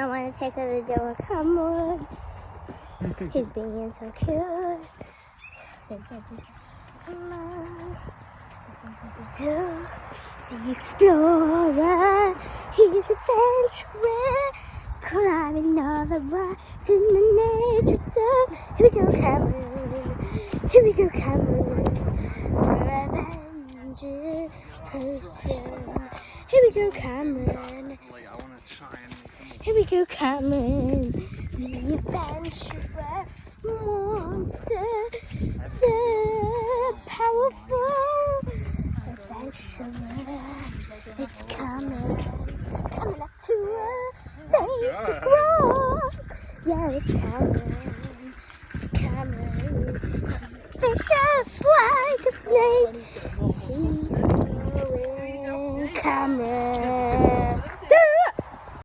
want to take a video with Cameron. He's being so cute. The explorer, he's adventurer, climbing all the rocks in the nature zone. Here we go, Cameron. Here we go, Cameron. The Avenger person. Here we go, Cameron. Here we go, Cameron. The adventurer monster. The powerful adventurer. It's Cameron. Coming up to a basic rock. Yeah, it's Cameron. It's Cameron. He's vicious like a snake. He's going Cameron.